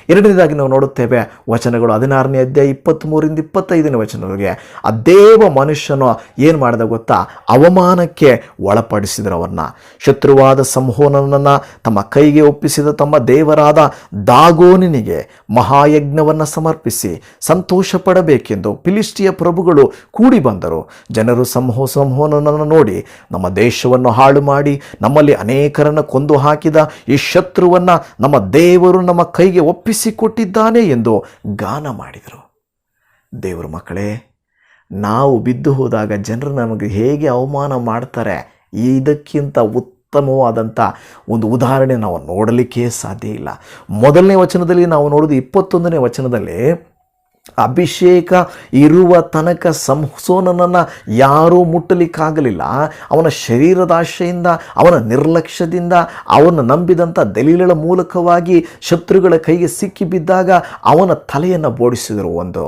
2ನೇದಾಗಿ ನಾವು ನೋಡುತ್ತೇವೆ ವಚನಗಳು 16ನೇ ಅಧ್ಯಾಯ 23ರಿಂದ 25ನೇ ವಚನಗಳಿಗೆ, ಆ ದೇವ ಮನುಷ್ಯನು ಏನು ಮಾಡಿದ ಗೊತ್ತಾ, ಅವಮಾನಕ್ಕೆ ಒಳಪಡಿಸಿದರು. ಅವನ್ನ ಶತ್ರುವಾದ ಸಂಹೋನನನ್ನು ತಮ್ಮ ಕೈಗೆ ಒಪ್ಪಿಸಿದ ತಮ್ಮ ದೇವರಾದ ದಾಗೋನಿನಿಗೆ ಮಹಾಯಜ್ಞವನ್ನು ಸಮರ್ಪಿಸಿ ಸಂತೋಷ ಪಡಬೇಕೆಂದು ಫಿಲಿಷ್ಟಿಯ ಪ್ರಭುಗಳು ಕೂಡಿ ಬಂದರು. ಜನರು ಸಂಹೋನನನ್ನು ನೋಡಿ, ನಮ್ಮ ದೇಶವನ್ನು ಹಾಳು ಮಾಡಿ ನಮ್ಮಲ್ಲಿ ಅನೇಕರನ್ನು ಕೊಂದು ಹಾಕಿದ ಈ ಶತ್ರುವನ್ನು ನಮ್ಮ ದೇವರು ನಮ್ಮ ಕೈಗೆ ಒಪ್ಪಿಸಿಕೊಟ್ಟಿದ್ದಾನೆ ಎಂದು ಗಾನ ಮಾಡಿದರು. ದೇವರ ಮಕ್ಕಳೇ, ನಾವು ಬಿದ್ದು ಹೋದಾಗ ಜನರು ನಮಗೆ ಹೇಗೆ ಅವಮಾನ ಮಾಡ್ತಾರೆ, ಇದಕ್ಕಿಂತ ಉತ್ತಮವಾದಂಥ ಒಂದು ಉದಾಹರಣೆ ನಾವು ನೋಡಲಿಕ್ಕೆ ಸಾಧ್ಯ ಇಲ್ಲ. 1ನೇ ವಚನದಲ್ಲಿ ನಾವು ನೋಡೋದು, 21ನೇ ವಚನದಲ್ಲಿ, ಅಭಿಷೇಕ ಇರುವ ತನಕ ಸಂಸೋನನನ್ನು ಯಾರೂ ಮುಟ್ಟಲಿಕ್ಕಾಗಲಿಲ್ಲ. ಅವನ ಶರೀರದಾಶೆಯಿಂದ, ಅವನ ನಿರ್ಲಕ್ಷ್ಯದಿಂದ, ಅವನ ನಂಬಿದಂಥ ದಲೀಲಳ ಮೂಲಕವಾಗಿ ಶತ್ರುಗಳ ಕೈಗೆ ಸಿಕ್ಕಿಬಿದ್ದಾಗ ಅವನ ತಲೆಯನ್ನು ಬೋಡಿಸಿದರು. 1,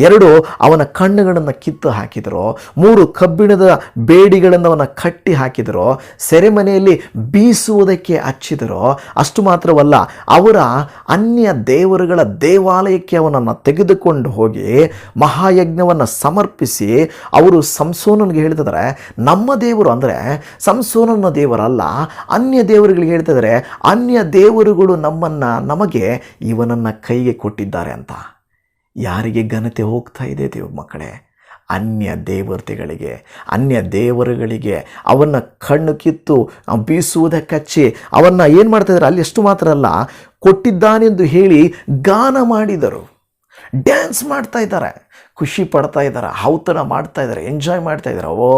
2 ಅವನ ಕಣ್ಣುಗಳನ್ನು ಕಿತ್ತು ಹಾಕಿದರು. 3 ಕಬ್ಬಿಣದ ಬೇಡಿಗಳಿಂದ ಅವನ ಕಟ್ಟಿ ಹಾಕಿದರು. ಸೆರೆಮನೆಯಲ್ಲಿ ಬೀಸುವುದಕ್ಕೆ ಹಚ್ಚಿದರು. ಅಷ್ಟು ಮಾತ್ರವಲ್ಲ, ಅವರ ಅನ್ಯ ದೇವರುಗಳ ದೇವಾಲಯಕ್ಕೆ ಅವನನ್ನು ತೆಗೆದುಕೊಂಡು ಹೋಗಿ ಮಹಾಯಜ್ಞವನ್ನು ಸಮರ್ಪಿಸಿ ಅವರು ಸಂಸೋನನಿಗೆ ಹೇಳ್ತಿದ್ದಾರೆ, ನಮ್ಮ ದೇವರು ಅಂದರೆ ಸಂಸೋನನ ದೇವರಲ್ಲ, ಅನ್ಯ ದೇವರುಗಳಿಗೆ ಹೇಳ್ತಿದ್ದಾರೆ, ಅನ್ಯ ದೇವರುಗಳು ನಮಗೆ ಇವನನ್ನು ಕೈಗೆ ಕೊಟ್ಟಿದ್ದಾರೆ ಅಂತ. ಯಾರಿಗೆ ಘನತೆ ಹೋಗ್ತಾ ಇದೆ ದೇವ ಮಕ್ಕಳೇ? ಅನ್ಯ ದೇವತೆಗಳಿಗೆ, ಅನ್ಯ ದೇವರುಗಳಿಗೆ ಅವನ್ನ ಕಣ್ಣು ಕಿತ್ತು ಬೀಸುವುದಕ್ಕೆ ಹಚ್ಚಿ ಅವನ್ನ ಏನು ಮಾಡ್ತಾಯಿದ್ದಾರೆ, ಅಲ್ಲಿ ಎಷ್ಟು ಮಾತ್ರ ಅಲ್ಲ, ಕೊಟ್ಟಿದ್ದಾನೆಂದು ಹೇಳಿ ಗಾನ ಮಾಡಿದರು. ಡ್ಯಾನ್ಸ್ ಮಾಡ್ತಾ ಇದ್ದಾರೆ, ಖುಷಿ ಪಡ್ತಾ ಇದ್ದಾರೆ, ಔತಣ ಮಾಡ್ತಾ ಇದ್ದಾರೆ, ಎಂಜಾಯ್ ಮಾಡ್ತಾ ಇದ್ದಾರೆ. ಓ,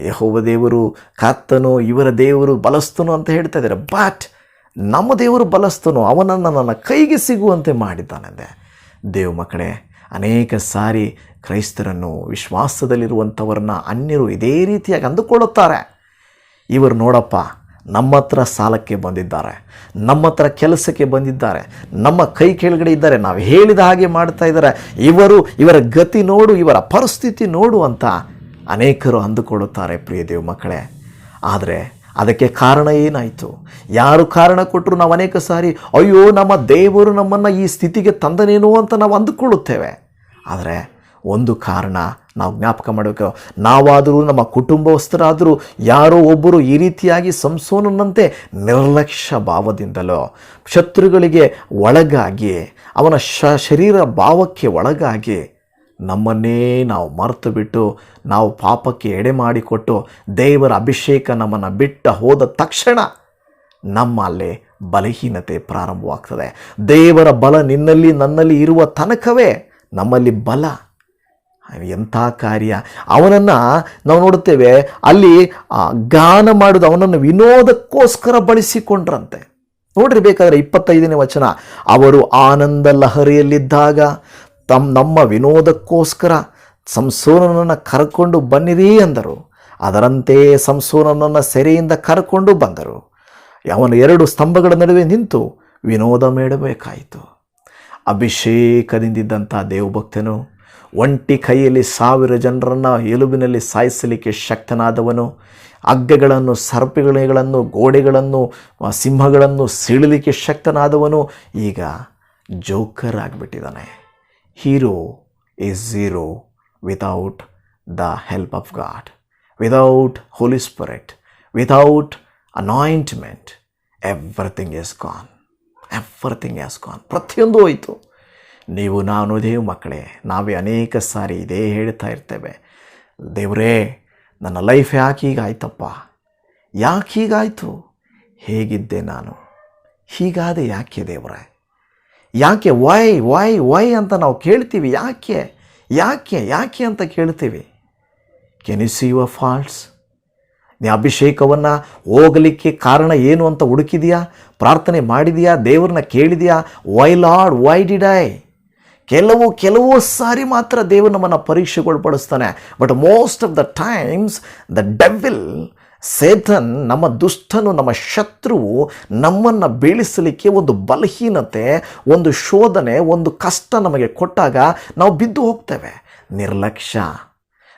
ಯೆಹೋವ ದೇವರು ಕರ್ತನು, ಇವರ ದೇವರು ಬಲಸ್ತನು ಅಂತ ಹೇಳ್ತಾ ಇದ್ದಾರೆ. ಬಟ್ ನಮ್ಮ ದೇವರು ಬಲಸ್ತನು, ಅವನನ್ನು ನನ್ನ ಕೈಗೆ ಸಿಗುವಂತೆ ಮಾಡಿದ್ದಾನೆ. ದೇವ ಮಕ್ಕಳೇ, ಅನೇಕ ಸಾರಿ ಕ್ರೈಸ್ತರನ್ನು, ವಿಶ್ವಾಸದಲ್ಲಿರುವಂಥವ್ರನ್ನ ಅನ್ಯರು ಇದೇ ರೀತಿಯಾಗಿ ಅಂದುಕೊಳ್ಳುತ್ತಾರೆ. ಇವರು ನೋಡಪ್ಪ, ನಮ್ಮ ಹತ್ರ ಸಾಲಕ್ಕೆ ಬಂದಿದ್ದಾರೆ, ನಮ್ಮ ಹತ್ರ ಕೆಲಸಕ್ಕೆ ಬಂದಿದ್ದಾರೆ, ನಮ್ಮ ಕೈ ಕೆಳಗಡೆ ಇದ್ದಾರೆ, ನಾವು ಹೇಳಿದ ಹಾಗೆ ಮಾಡ್ತಾ ಇದ್ದಾರೆ, ಇವರ ಗತಿ ನೋಡು, ಇವರ ಪರಿಸ್ಥಿತಿ ನೋಡು ಅಂತ ಅನೇಕರು ಅಂದುಕೊಳ್ಳುತ್ತಾರೆ ಪ್ರಿಯ ದೇವ ಮಕ್ಕಳೇ. ಆದರೆ ಅದಕ್ಕೆ ಕಾರಣ ಏನಾಯಿತು? ಯಾರು ಕಾರಣ ಕೊಟ್ಟರು? ನಾವು ಅನೇಕ ಸಾರಿ ಅಯ್ಯೋ ನಮ್ಮ ದೇವರು ನಮ್ಮನ್ನು ಈ ಸ್ಥಿತಿಗೆ ತಂದನೇನೋ ಅಂತ ನಾವು ಅಂದುಕೊಳ್ಳುತ್ತೇವೆ. ಆದರೆ ಒಂದು ಕಾರಣ ನಾವು ಜ್ಞಾಪಕ ಮಾಡಬೇಕು. ನಾವಾದರೂ, ನಮ್ಮ ಕುಟುಂಬಸ್ಥರಾದರೂ ಯಾರೋ ಒಬ್ಬರು ಈ ರೀತಿಯಾಗಿ ಸಂಸೋನನಂತೆ ನಿರ್ಲಕ್ಷ್ಯ ಭಾವದಿಂದಲೋ, ಶತ್ರುಗಳಿಗೆ ಒಳಗಾಗಿ, ಅವನ ಶರೀರ ಭಾವಕ್ಕೆ ಒಳಗಾಗಿ ನಮ್ಮನ್ನೇ ನಾವು ಮರೆತು ಬಿಟ್ಟು, ನಾವು ಪಾಪಕ್ಕೆ ಎಡೆ ಮಾಡಿಕೊಟ್ಟು, ದೇವರ ಅಭಿಷೇಕ ನಮ್ಮನ್ನು ಬಿಟ್ಟು ಹೋದ ತಕ್ಷಣ ನಮ್ಮಲ್ಲಿ ಬಲಹೀನತೆ ಪ್ರಾರಂಭವಾಗ್ತದೆ. ದೇವರ ಬಲ ನಿನ್ನಲ್ಲಿ ನನ್ನಲ್ಲಿ ಇರುವ ತನಕವೇ ನಮ್ಮಲ್ಲಿ ಬಲ. ಎಂಥ ಕಾರ್ಯ! ಅವನನ್ನು ನಾವು ನೋಡುತ್ತೇವೆ, ಅಲ್ಲಿ ಗಾನ ಮಾಡೋದು, ಅವನನ್ನು ವಿನೋದಕ್ಕೋಸ್ಕರ ಬಳಸಿಕೊಂಡ್ರಂತೆ. ನೋಡ್ರಿ ಬೇಕಾದರೆ 25ನೇ ವಚನ, ಅವರು ಆನಂದ ಲಹರಿಯಲ್ಲಿದ್ದಾಗ ನಮ್ಮ ವಿನೋದಕ್ಕೋಸ್ಕರ ಸಂಸೋನನನ್ನು ಕರ್ಕೊಂಡು ಬನ್ನಿರಿ ಅಂದರು. ಅದರಂತೆ ಸಂಸೋನನನ್ನು ಸೆರೆಯಿಂದ ಕರ್ಕೊಂಡು ಬಂದರು. ಅವನ 2 ಸ್ತಂಭಗಳ ನಡುವೆ ನಿಂತು ವಿನೋದ ಮಾಡಬೇಕಾಯಿತು. ಅಭಿಷೇಕದಿಂದಿದ್ದಂಥ ದೇವಭಕ್ತನು, ಒಂಟಿ ಕೈಯಲ್ಲಿ 1000 ಜನರನ್ನು ಎಲುಬಿನಲ್ಲಿ ಸಾಯಿಸಲಿಕ್ಕೆ ಶಕ್ತನಾದವನು, ಹಗ್ಗಗಳನ್ನು, ಸರ್ಪಗಳನ್ನು, ಗೋಡೆಗಳನ್ನು, ಸಿಂಹಗಳನ್ನು ಸೀಳಲಿಕ್ಕೆ ಶಕ್ತನಾದವನು ಈಗ ಜೋಕರ್ ಆಗಿಬಿಟ್ಟಿದ್ದಾನೆ. Hero is zero without the help of God, without Holy Spirit, without anointment. Everything is gone, everything is gone. ಪ್ರತಿಯೊಂದು ಹೋಯಿತು. ನೀವು ನಾನು ದೇವ ಮಕ್ಕಳೇ, ನಾವೇ ಅನೇಕ ಸಾರಿ ಇದೇ ಹೇಳ್ತಾ ಇರ್ತೇವೆ, ದೇವರೇ ನನ್ನ ಲೈಫ್ ಯಾಕೆ ಹೀಗಾಯ್ತಪ್ಪ, ಯಾಕೆ ಹೀಗಾಯಿತು, ಹೇಗಿದ್ದೆ ನಾನು, ಹೀಗಾದೆ ಯಾಕೆ ದೇವರೇ, ಯಾಕೆ, ವೈ ವೈ ವೈ ಅಂತ ನಾವು ಕೇಳ್ತೀವಿ. ಯಾಕೆ ಯಾಕೆ ಯಾಕೆ ಅಂತ ಕೇಳ್ತೀವಿ. Can U see your faults? ನೀ ಅಭಿಷೇಕವನ್ನು ಹೋಗಲಿಕ್ಕೆ ಕಾರಣ ಏನು ಅಂತ ಹುಡುಕಿದೆಯಾ? ಪ್ರಾರ್ಥನೆ ಮಾಡಿದೆಯಾ? ದೇವ್ರನ್ನ ಕೇಳಿದೆಯಾ? Why Lord why did I? ಕೆಲವು ಸಾರಿ ಮಾತ್ರ ದೇವರು ನಮ್ಮನ್ನು ಪರೀಕ್ಷೆಗೊಳಪಡಿಸ್ತಾನೆ. But most of the times the devil, Satan, ನಮ್ಮ ದುಷ್ಟನು, ನಮ್ಮ ಶತ್ರುವು ನಮ್ಮನ್ನು ಬೀಳಿಸಲಿಕ್ಕೆ ಒಂದು ಬಲಹೀನತೆ, ಒಂದು ಶೋಧನೆ, ಒಂದು ಕಷ್ಟ ನಮಗೆ ಕೊಟ್ಟಾಗ ನಾವು ಬಿದ್ದು ಹೋಗ್ತೇವೆ. ನಿರ್ಲಕ್ಷ್ಯ.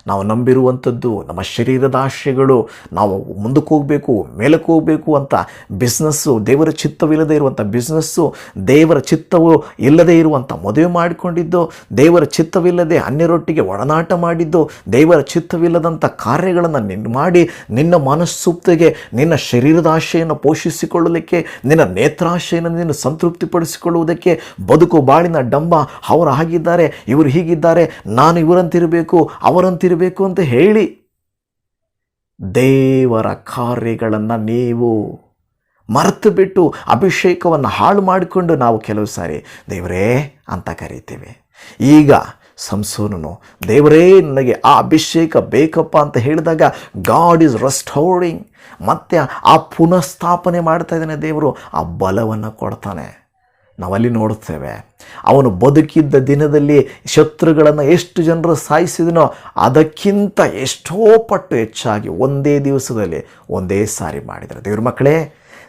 ನಾವು ನಂಬಿರುವಂಥದ್ದು ನಮ್ಮ ಶರೀರದ ಆಶೆಗಳು, ನಾವು ಮುಂದಕ್ಕೆ ಹೋಗಬೇಕು, ಮೇಲಕ್ಕೆ ಹೋಗಬೇಕು ಅಂತ ಬಿಸ್ನೆಸ್ಸು, ದೇವರ ಚಿತ್ತವಿಲ್ಲದೆ ಇರುವಂಥ ಬಿಸ್ನೆಸ್ಸು, ದೇವರ ಚಿತ್ತವು ಇಲ್ಲದೆ ಇರುವಂಥ ಮದುವೆ ಮಾಡಿಕೊಂಡಿದ್ದು, ದೇವರ ಚಿತ್ತವಿಲ್ಲದೆ ಅನ್ಯರೊಟ್ಟಿಗೆ ಒಡನಾಟ ಮಾಡಿದ್ದು, ದೇವರ ಚಿತ್ತವಿಲ್ಲದಂಥ ಕಾರ್ಯಗಳನ್ನು ಮಾಡಿ ನಿನ್ನ ಮನಸ್ಸೂಪ್ತಿಗೆ, ನಿನ್ನ ಶರೀರದ ಆಶೆಯನ್ನು ಪೋಷಿಸಿಕೊಳ್ಳಲಿಕ್ಕೆ, ನಿನ್ನ ನೇತ್ರಾಶೆಯನ್ನು ನೀನು ಸಂತೃಪ್ತಿಪಡಿಸಿಕೊಳ್ಳುವುದಕ್ಕೆ, ಬದುಕು ಬಾಳಿನ ಡಂಬ, ಅವರು ಹಾಗಿದ್ದಾರೆ, ಇವರು ಹೀಗಿದ್ದಾರೆ, ನಾನು ಇವರಂತಿರಬೇಕು, ಅವರಂತಿರಬೇಕು ಅಂತ ಹೇಳಿ ದೇವರ ಕಾರ್ಯಗಳನ್ನು ನೀವು ಮರೆತು ಬಿಟ್ಟು ಅಭಿಷೇಕವನ್ನು ಹಾಳು ಮಾಡಿಕೊಂಡು ನಾವು ಕೆಲವು ಸಾರಿ ದೇವರೇ ಅಂತ ಕರೀತೇವೆ. ಈಗ ಸಂಸೋನನು ದೇವರೇ ನನಗೆ ಆ ಅಭಿಷೇಕ ಬೇಕಪ್ಪ ಅಂತ ಹೇಳಿದಾಗ ಗಾಡ್ ಈಸ್ ರೆಸ್ಟೋರಿಂಗ್, ಮತ್ತೆ ಆ ಪುನಃಸ್ಥಾಪನೆ ಮಾಡ್ತಾ ಇದ್ದಾನೆ ದೇವರು, ಆ ಬಲವನ್ನು ಕೊಡ್ತಾನೆ. ನಾವಲ್ಲಿ ನೋಡುತ್ತೇವೆ, ಅವನು ಬದುಕಿದ್ದ ದಿನದಲ್ಲಿ ಶತ್ರುಗಳನ್ನು ಎಷ್ಟು ಜನರು ಸಾಯಿಸಿದನೋ ಅದಕ್ಕಿಂತ ಎಷ್ಟೋ ಪಟ್ಟು ಹೆಚ್ಚಾಗಿ ಒಂದೇ ದಿವಸದಲ್ಲಿ ಒಂದೇ ಸಾರಿ ಮಾಡಿದರು. ದೇವ್ರ ಮಕ್ಕಳೇ,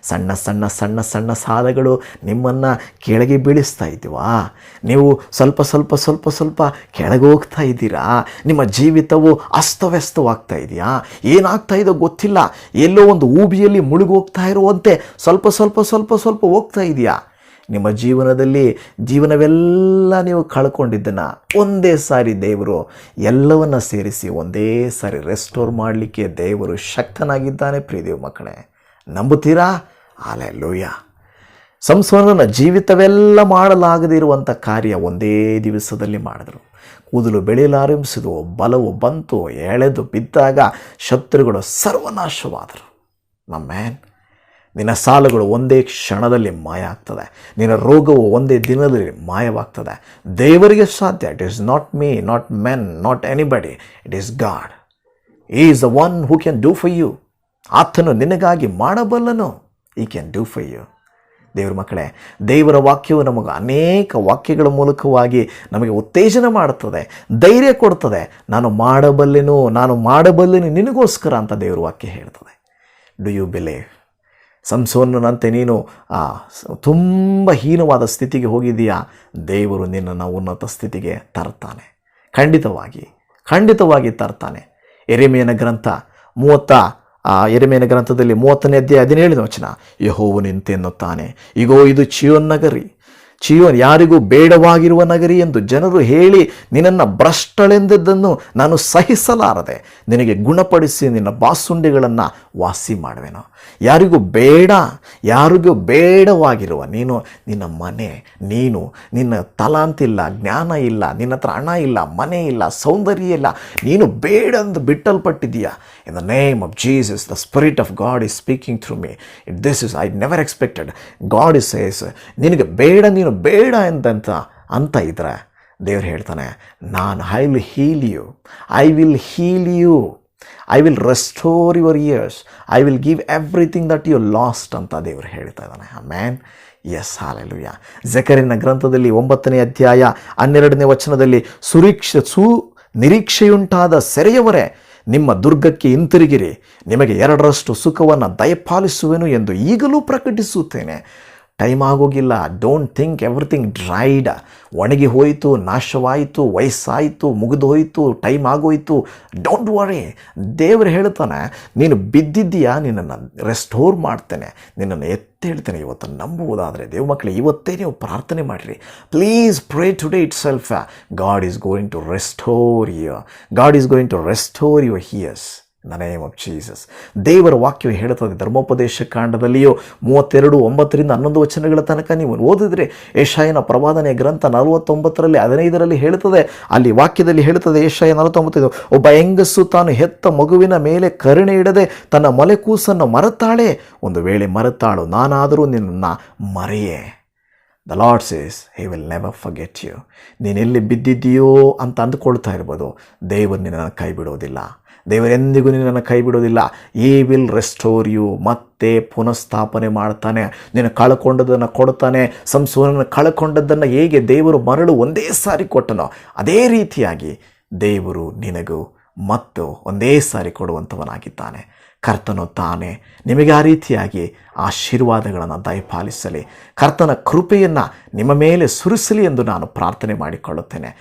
ಸಣ್ಣ ಸಣ್ಣ ಸಣ್ಣ ಸಣ್ಣ ಸಾಲಗಳು ನಿಮ್ಮನ್ನು ಕೆಳಗೆ ಬೀಳಿಸ್ತಾ ಇದ್ದೀವಾ? ನೀವು ಸ್ವಲ್ಪ ಸ್ವಲ್ಪ ಸ್ವಲ್ಪ ಸ್ವಲ್ಪ ಕೆಳಗೆ ಹೋಗ್ತಾ ಇದ್ದೀರಾ? ನಿಮ್ಮ ಜೀವಿತವು ಅಸ್ತವ್ಯಸ್ತವಾಗ್ತಾ ಇದೆಯಾ? ಏನಾಗ್ತಾ ಇದೋ ಗೊತ್ತಿಲ್ಲ, ಎಲ್ಲೋ ಒಂದು ಊಬಿಯಲ್ಲಿ ಮುಳುಗೋಗ್ತಾ ಇರುವಂತೆ ಸ್ವಲ್ಪ ಸ್ವಲ್ಪ ಸ್ವಲ್ಪ ಸ್ವಲ್ಪ ಹೋಗ್ತಾ ಇದೆಯಾ? ನಿಮ್ಮ ಜೀವನದಲ್ಲಿ ಜೀವನವೆಲ್ಲ ನೀವು ಕಳ್ಕೊಂಡಿದ್ದನ್ನು ಒಂದೇ ಸಾರಿ ದೇವರು ಎಲ್ಲವನ್ನ ಸೇರಿಸಿ ಒಂದೇ ಸಾರಿ ರೆಸ್ಟೋರ್ ಮಾಡಲಿಕ್ಕೆ ದೇವರು ಶಕ್ತನಾಗಿದ್ದಾನೆ. ಪ್ರಿಯ ಮಕ್ಕಳೇ, ನಂಬುತ್ತೀರಾ? ಹಲ್ಲೆಲೂಯಾ. ಸಂಸೋನನ ಜೀವಿತವೆಲ್ಲ ಮಾಡಲಾಗದಿರುವಂಥ ಕಾರ್ಯ ಒಂದೇ ದಿವಸದಲ್ಲಿ ಮಾಡಿದ್ರು. ಕೂದಲು ಬೆಳೆಯಲಾರಂಭಿಸಿದವು, ಬಲವು ಬಂತು, ಎಳೆದು ಬಿದ್ದಾಗ ಶತ್ರುಗಳು ಸರ್ವನಾಶವಾದರು. ನಮ್ಮ ಮ್ಯಾನ್, ನಿನ್ನ ಸಾಲಗಳು ಒಂದೇ ಕ್ಷಣದಲ್ಲಿ ಮಾಯ ಆಗ್ತದೆ. ನಿನ್ನ ರೋಗವು ಒಂದೇ ದಿನದಲ್ಲಿ ಮಾಯವಾಗ್ತದೆ. ದೇವರಿಗೆ ಸಾಧ್ಯ. It is not me, not men, not anybody, it is God. ಈ is the one who can do for you. ಆತನು ನಿನಗಾಗಿ ಮಾಡಬಲ್ಲನು. ಈ ಕ್ಯಾನ್ ಡೂ ಫಾರ್ ಯು. ದೇವರ ಮಕ್ಕಳೇ, ದೇವರ ವಾಕ್ಯವು ನಮಗೆ ಅನೇಕ ವಾಕ್ಯಗಳ ಮೂಲಕವಾಗಿ ನಮಗೆ ಉತ್ತೇಜನ ಮಾಡುತ್ತದೆ, ಧೈರ್ಯ ಕೊಡ್ತದೆ. ನಾನು ಮಾಡಬಲ್ಲೆನು ನಿನಗೋಸ್ಕರ ಅಂತ ದೇವರ ವಾಕ್ಯ ಹೇಳ್ತದೆ. Do you believe? ಸಂಸೋನನಂತೆ ನೀನು ತುಂಬ ಹೀನವಾದ ಸ್ಥಿತಿಗೆ ಹೋಗಿದೆಯಾ, ದೇವರು ನಿನ್ನನ್ನು ಉನ್ನತ ಸ್ಥಿತಿಗೆ ತರ್ತಾನೆ. ಖಂಡಿತವಾಗಿ ತರ್ತಾನೆ. ಯೆರೆಮೀಯನ ಗ್ರಂಥದಲ್ಲಿ 30ನೇ ಅಧ್ಯಾಯ 17ನೇ ವಚನ, ಯೆಹೋವನು ಇಂತೆನ್ನುತ್ತಾನೆ, ಇಗೋ ಇದು ಚೀಯೋನ್ ನಗರಿ, ಚೀಯೋನ್ ಯಾರಿಗೂ ಬೇಡವಾಗಿರುವ ನಗರಿ ಎಂದು ಜನರು ಹೇಳಿ ನಿನ್ನನ್ನು ಭ್ರಷ್ಟಳೆಂದದ್ದನ್ನು ನಾನು ಸಹಿಸಲಾರದೆ ನಿನಗೆ ಗುಣಪಡಿಸಿ ನಿನ್ನ ಬಾಸುಂಡೆಗಳನ್ನು ವಾಸಿ ಮಾಡುವೆನು. ಯಾರಿಗೂ ಬೇಡವಾಗಿರುವ ನೀನು, ನಿನ್ನ ಮನೆ, ನೀನು, ನಿನ್ನ ತಲಾಂತಿಲ್ಲ, ಜ್ಞಾನ ಇಲ್ಲ, ನಿನ್ನ ಹತ್ರ ಹಣ ಇಲ್ಲ, ಮನೆ ಇಲ್ಲ, ಸೌಂದರ್ಯ ಇಲ್ಲ, ನೀನು ಬೇಡಂದು ಬಿಟ್ಟಲ್ಪಟ್ಟಿದ್ದೀಯಾ. In the name of Jesus, the Spirit of God is speaking through me. This is I never expected. God is says, ನಿನಗೆ ನೀನು ಬೇಡ ಅಂತ ಇದ್ರೆ ದೇವ್ರು ಹೇಳ್ತಾನೆ, ನಾನು I will heal you, I will restore your years, I will give everything that you lost ಅಂತ ದೇವರು ಹೇಳ್ತಾ ಇದ್ದಾನೆ. ಆಮೆನ್. S, hallelujah. ಜಕರೀಯನ ಗ್ರಂಥದಲ್ಲಿ 9ನೇ ಅಧ್ಯಾಯ 12ನೇ ವಚನದಲ್ಲಿ, ನಿರೀಕ್ಷೆಯುಂಟಾದ ಸೆರೆಯವರೇ, ನಿಮ್ಮ ದುರ್ಗಕ್ಕೆ ಹಿಂತಿರುಗಿರಿ, ನಿಮಗೆ 2ರಷ್ಟು ಸುಖವನ್ನು ದಯಪಾಲಿಸುವೆನು ಎಂದು ಈಗಲೂ ಪ್ರಕಟಿಸುತ್ತೇನೆ. ಟೈಮ್ ಆಗೋಗಿಲ್ಲ. ಡೋಂಟ್ ಥಿಂಕ್ ಎವ್ರಿಥಿಂಗ್ ಡ್ರೈಡ್, ಒಣಗಿ ಹೋಯಿತು, ನಾಶವಾಯಿತು, ವಯಸ್ಸಾಯಿತು, ಮುಗಿದು ಹೋಯಿತು, ಟೈಮ್ ಆಗೋಯಿತು. Don't worry. ದೇವರು ಹೇಳ್ತಾನೆ, ನೀನು ಬಿದ್ದಿದ್ದೀಯಾ, ನಿನ್ನನ್ನು ರೆಸ್ಟೋರ್ ಮಾಡ್ತೇನೆ, ನಿನ್ನನ್ನು ಎತ್ತೇಳ್ತೇನೆ. ಇವತ್ತು ನಂಬುವುದಾದರೆ ದೇವ ಮಕ್ಕಳೇ, ಇವತ್ತೇ ನೀವು ಪ್ರಾರ್ಥನೆ ಮಾಡಿರಿ. Please pray today itself. God is going to restore your hears. In the name of Jesus. ದೇವರ ವಾಕ್ಯವು ಹೇಳುತ್ತದೆ, ಧರ್ಮೋಪದೇಶ ಕಾಂಡದಲ್ಲಿಯೂ 32:9-11 ವಚನಗಳ ತನಕ ನೀವು ಓದಿದ್ರೆ, ಯೆಶಾಯನ ಪ್ರವಾದನೆಯ ಗ್ರಂಥ 49ರಲ್ಲಿ 15ರಲ್ಲಿ ಹೇಳುತ್ತದೆ. ಅಲ್ಲಿ ವಾಕ್ಯದಲ್ಲಿ ಹೇಳುತ್ತದೆ, ಯೆಶಾಯ 49, ಒಬ್ಬ ಹೆಂಗಸು ತಾನು ಹೆತ್ತ ಮಗುವಿನ ಮೇಲೆ ಕರುಣೆ ಇಡದೆ ತನ್ನ ಮೊಲೆ ಕೂಸನ್ನು ಮರೆತಾಳೆ. ಒಂದು ವೇಳೆ ಮರೆತಾಳು, ನಾನಾದರೂ ನಿನ್ನನ್ನು ಮರೆಯೇ. The Lord says, he will never forget you. ನೀನೆಲ್ಲಿ ಬಿದ್ದಿದ್ದೀಯೋ ಅಂತ ಅಂದುಕೊಳ್ತಾ ಇರ್ಬೋದು, ದೇವರು ನಿನ್ನನ್ನು ಕೈ ಬಿಡೋದಿಲ್ಲ. ದೇವರೆಂದಿಗೂ ನಿನ್ನನ್ನು ಕೈ ಬಿಡೋದಿಲ್ಲ. ಈ ವಿಲ್ ರೆಸ್ಟೋರ್ ಯು. ಮತ್ತೆ ಪುನಃಸ್ಥಾಪನೆ ಮಾಡ್ತಾನೆ. ನೀನು ಕಳ್ಕೊಂಡದನ್ನು ಕೊಡ್ತಾನೆ. ಸಂಸೋನನ್ನು ಕಳ್ಕೊಂಡದ್ದನ್ನು ಹೇಗೆ ದೇವರು ಮರಳು ಒಂದೇ ಸಾರಿ ಕೊಟ್ಟನೋ, ಅದೇ ರೀತಿಯಾಗಿ ದೇವರು ನಿನಗೂ ಮತ್ತು ಒಂದೇ ಸಾರಿ ಕೊಡುವಂಥವನಾಗಿದ್ದಾನೆ. ಕರ್ತನು ತಾನೇ ನಿಮಗೆ ಆ ರೀತಿಯಾಗಿ ಆಶೀರ್ವಾದಗಳನ್ನು ದಯಪಾಲಿಸಲಿ. ಕರ್ತನ ಕೃಪೆಯನ್ನು ನಿಮ್ಮ ಮೇಲೆ ಸುರಿಸಲಿ ಎಂದು ನಾನು ಪ್ರಾರ್ಥನೆ ಮಾಡಿಕೊಳ್ಳುತ್ತೇನೆ.